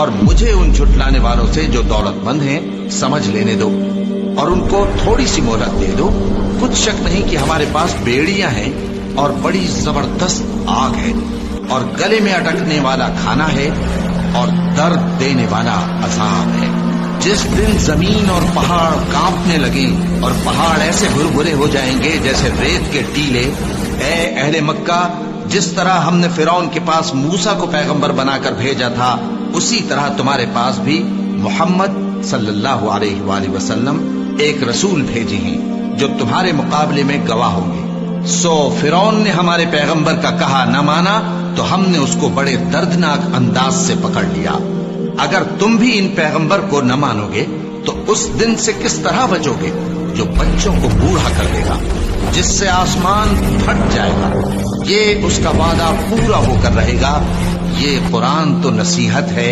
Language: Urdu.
اور مجھے ان جھٹلانے والوں سے جو دولت مند ہیں سمجھ لینے دو، اور ان کو تھوڑی سی مہلت دے دو۔ کچھ شک نہیں کہ ہمارے پاس بیڑیاں ہیں اور بڑی زبردست آگ ہے، اور گلے میں اٹکنے والا کھانا ہے، اور درد دینے والا عذاب ہے۔ جس دن زمین اور پہاڑ کانپنے لگیں اور پہاڑ ایسے بھربھرے ہو جائیں گے جیسے ریت کے ٹیلے، اے اہل مکہ، جس طرح ہم نے فرعون کے پاس موسیٰ کو پیغمبر بنا کر بھیجا تھا، اسی طرح تمہارے پاس بھی محمد صلی اللہ علیہ وآلہ وسلم ایک رسول بھیجے ہیں جو تمہارے مقابلے میں گواہ ہوں گے۔ سو فرعون نے ہمارے پیغمبر کا کہا نہ مانا تو ہم نے اس کو بڑے دردناک انداز سے پکڑ لیا۔ اگر تم بھی ان پیغمبر کو نہ مانو گے تو اس دن سے کس طرح بچو گے جو بچوں کو بوڑھا کر دے گا، جس سے آسمان پھٹ جائے گا۔ یہ اس کا وعدہ پورا ہو کر رہے گا۔ یہ قرآن تو نصیحت ہے